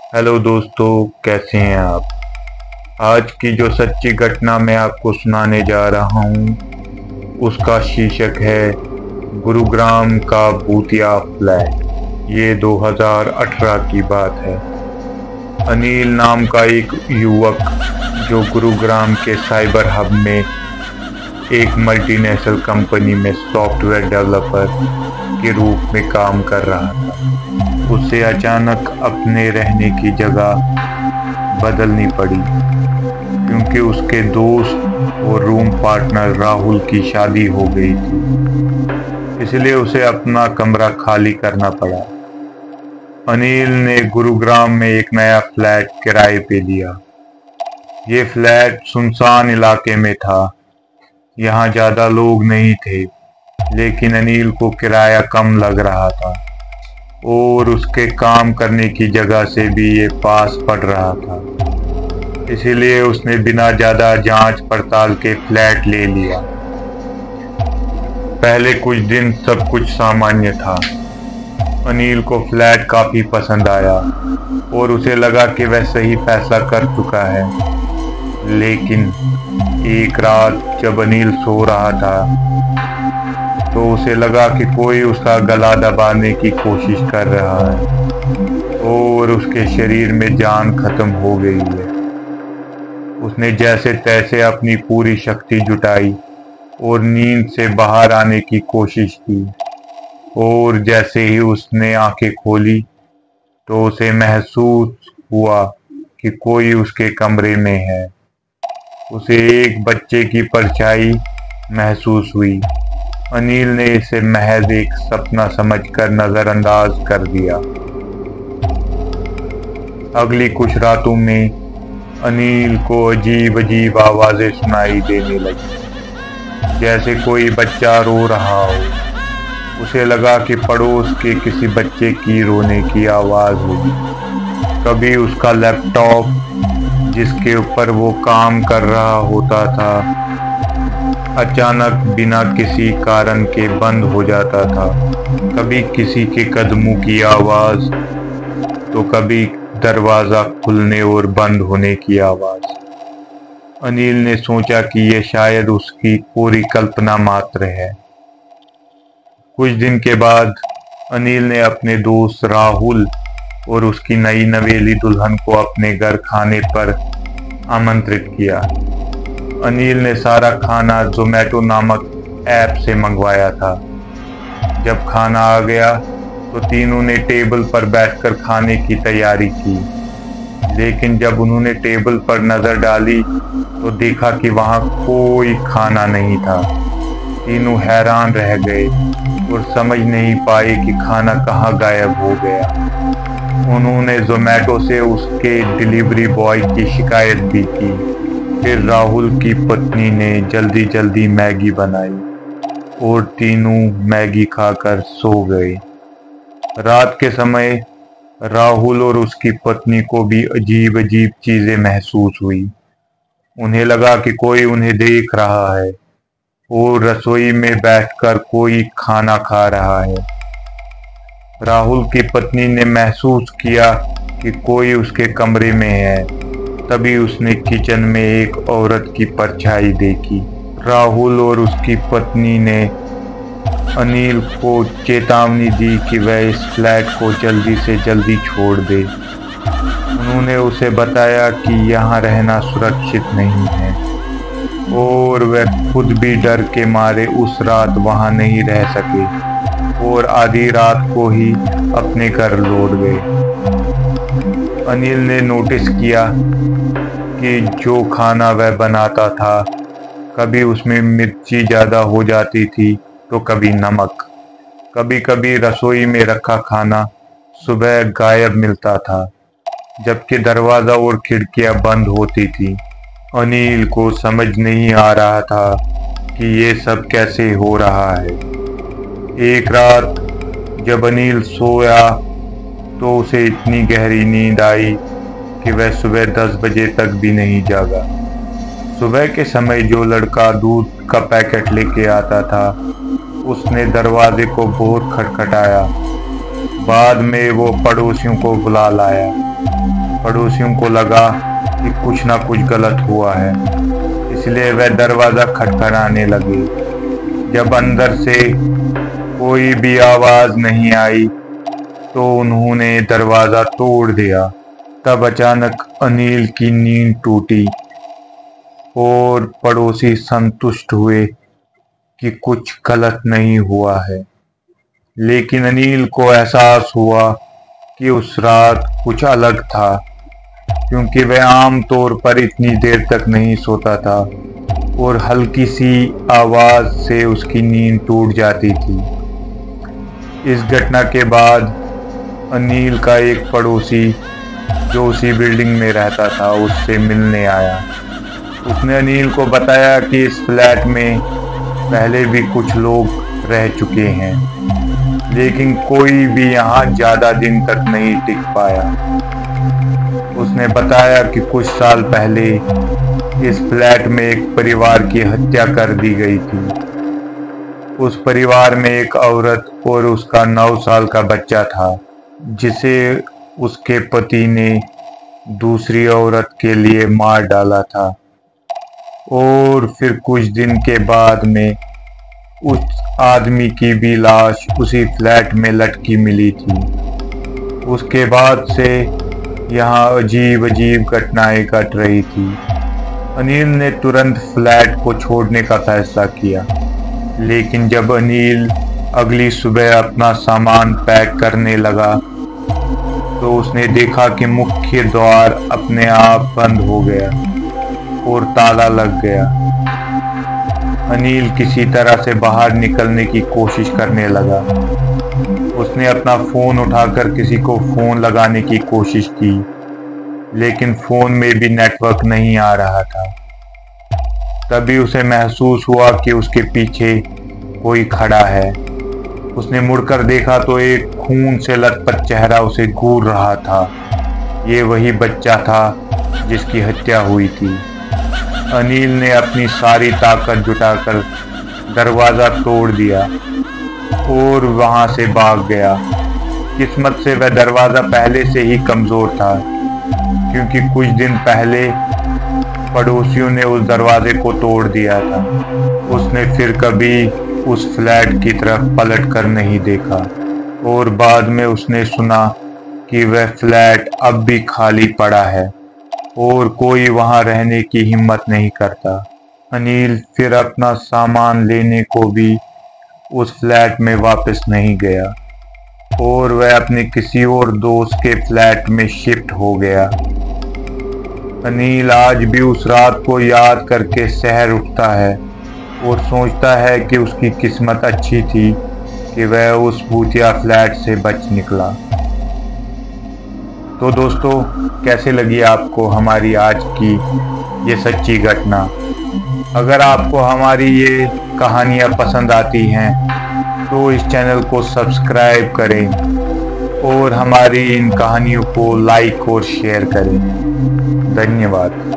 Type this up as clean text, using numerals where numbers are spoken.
Hello दोस्तों, कैसे हैं आप। आज की जो सच्ची घटना मैं आपको सुनाने जा रहा हूँ उसका शीर्षक है गुरुग्राम का भूतिया फ्लैट। ये 2018 की बात है। अनिल नाम का एक युवक जो गुरुग्राम के साइबर हब में एक मल्टीनेशनल कंपनी में सॉफ्टवेयर डेवलपर के रूप में काम कर रहा था, उसे अचानक अपने रहने की जगह बदलनी पड़ी क्योंकि उसके दोस्त और रूम पार्टनर राहुल की शादी हो गई थी। इसलिए उसे अपना कमरा खाली करना पड़ा। अनिल ने गुरुग्राम में एक नया फ्लैट किराए पे लिया। ये फ्लैट सुनसान इलाके में था, यहाँ ज्यादा लोग नहीं थे, लेकिन अनिल को किराया कम लग रहा था और उसके काम करने की जगह से भी ये पास पड़ रहा था। इसीलिए उसने बिना ज्यादा जांच पड़ताल के फ्लैट ले लिया। पहले कुछ दिन सब कुछ सामान्य था। अनिल को फ्लैट काफी पसंद आया और उसे लगा कि वह सही फैसला कर चुका है। लेकिन एक रात जब अनिल सो रहा था तो उसे लगा कि कोई उसका गला दबाने की कोशिश कर रहा है और उसके शरीर में जान खत्म हो गई है। उसने जैसे तैसे अपनी पूरी शक्ति जुटाई और नींद से बाहर आने की कोशिश की, और जैसे ही उसने आंखें खोली तो उसे महसूस हुआ कि कोई उसके कमरे में है। उसे एक बच्चे की परछाई महसूस हुई। अनिल ने इसे महज एक सपना समझकर नजरअंदाज कर दिया। अगली कुछ रातों में अनिल को अजीब अजीब आवाजें सुनाई देने लगी, जैसे कोई बच्चा रो रहा हो। उसे लगा कि पड़ोस के किसी बच्चे की रोने की आवाज होगी। कभी उसका लैपटॉप जिसके ऊपर वो काम कर रहा होता था अचानक बिना किसी कारण के बंद हो जाता था। कभी किसी के कदमों की आवाज तो कभी दरवाजा खुलने और बंद होने की आवाज। अनिल ने सोचा कि यह शायद उसकी पूरी कल्पना मात्र है। कुछ दिन के बाद अनिल ने अपने दोस्त राहुल और उसकी नई नवेली दुल्हन को अपने घर खाने पर आमंत्रित किया। अनिल ने सारा खाना जोमेटो नामक ऐप से मंगवाया था। जब खाना आ गया तो तीनों ने टेबल पर बैठकर खाने की तैयारी की, लेकिन जब उन्होंने टेबल पर नजर डाली तो देखा कि वहां कोई खाना नहीं था। तीनों हैरान रह गए और समझ नहीं पाए कि खाना कहाँ गायब हो गया। उन्होंने जोमेटो से उसके डिलीवरी बॉय की शिकायत भी की। फिर राहुल की पत्नी ने जल्दी जल्दी मैगी बनाई और तीनों मैगी खाकर सो गए। रात के समय राहुल और उसकी पत्नी को भी अजीब अजीब चीजें महसूस हुई। उन्हें लगा कि कोई उन्हें देख रहा है और रसोई में बैठकर कोई खाना खा रहा है। राहुल की पत्नी ने महसूस किया कि कोई उसके कमरे में है। तभी उसने किचन में एक औरत की परछाई देखी। राहुल और उसकी पत्नी ने अनिल को चेतावनी दी कि वह इस फ्लैट को जल्दी से जल्दी छोड़ दे। उन्होंने उसे बताया कि यहाँ रहना सुरक्षित नहीं है और वह खुद भी डर के मारे उस रात वहां नहीं रह सके और आधी रात को ही अपने घर लौट गए। अनिल ने नोटिस किया कि जो खाना वह बनाता था कभी उसमें मिर्ची ज्यादा हो जाती थी तो कभी नमक। कभी कभी रसोई में रखा खाना सुबह गायब मिलता था, जबकि दरवाजा और खिड़कियां बंद होती थी। अनिल को समझ नहीं आ रहा था कि ये सब कैसे हो रहा है। एक रात जब अनिल सोया तो उसे इतनी गहरी नींद आई कि वह सुबह 10 बजे तक भी नहीं जागा। सुबह के समय जो लड़का दूध का पैकेट लेके आता था उसने दरवाजे को बहुत खटखटाया। बाद में वो पड़ोसियों को बुला लाया। पड़ोसियों को लगा कि कुछ ना कुछ गलत हुआ है, इसलिए वह दरवाज़ा खटखटाने लगे। जब अंदर से कोई भी आवाज़ नहीं आई तो उन्होंने दरवाज़ा तोड़ दिया। तब अचानक अनिल की नींद टूटी और पड़ोसी संतुष्ट हुए कि कुछ गलत नहीं हुआ है। लेकिन अनिल को एहसास हुआ कि उस रात कुछ अलग था, क्योंकि वह आम तौर पर इतनी देर तक नहीं सोता था और हल्की सी आवाज़ से उसकी नींद टूट जाती थी। इस घटना के बाद अनिल का एक पड़ोसी जो उसी बिल्डिंग में रहता था उससे मिलने आया। उसने अनिल को बताया कि इस फ्लैट में पहले भी कुछ लोग रह चुके हैं, लेकिन कोई भी यहाँ ज़्यादा दिन तक नहीं टिक पाया। उसने बताया कि कुछ साल पहले इस फ्लैट में एक परिवार की हत्या कर दी गई थी। उस परिवार में एक औरत और उसका 9 साल का बच्चा था, जिसे उसके पति ने दूसरी औरत के लिए मार डाला था। और फिर कुछ दिन के बाद में उस आदमी की भी लाश उसी फ्लैट में लटकी मिली थी। उसके बाद से यहाँ अजीब अजीब घटनाएं घट रही थी। अनिल ने तुरंत फ्लैट को छोड़ने का फैसला किया, लेकिन जब अनिल अगली सुबह अपना सामान पैक करने लगा तो उसने देखा कि मुख्य द्वार अपने आप बंद हो गया और ताला लग गया। अनिल किसी तरह से बाहर निकलने की कोशिश करने लगा। उसने अपना फ़ोन उठाकर किसी को फ़ोन लगाने की कोशिश की, लेकिन फ़ोन में भी नेटवर्क नहीं आ रहा था। तभी उसे महसूस हुआ कि उसके पीछे कोई खड़ा है। उसने मुड़कर देखा तो एक खून से लथपथ चेहरा उसे घूर रहा था। ये वही बच्चा था जिसकी हत्या हुई थी। अनिल ने अपनी सारी ताकत जुटाकर दरवाज़ा तोड़ दिया और वहां से भाग गया। किस्मत से वह दरवाज़ा पहले से ही कमज़ोर था, क्योंकि कुछ दिन पहले पड़ोसियों ने उस दरवाजे को तोड़ दिया था। उसने फिर कभी उस फ्लैट की तरफ पलट कर नहीं देखा और बाद में उसने सुना कि वह फ्लैट अब भी खाली पड़ा है और कोई वहां रहने की हिम्मत नहीं करता। अनिल फिर अपना सामान लेने को भी उस फ्लैट में वापस नहीं गया और वह अपने किसी और दोस्त के फ्लैट में शिफ्ट हो गया। अनिल आज भी उस रात को याद करके सहर उठता है और सोचता है कि उसकी किस्मत अच्छी थी कि वह उस भूतिया फ्लैट से बच निकला। तो दोस्तों, कैसे लगी आपको हमारी आज की ये सच्ची घटना? अगर आपको हमारी ये कहानियाँ पसंद आती हैं तो इस चैनल को सब्सक्राइब करें और हमारी इन कहानियों को लाइक और शेयर करें। धन्यवाद।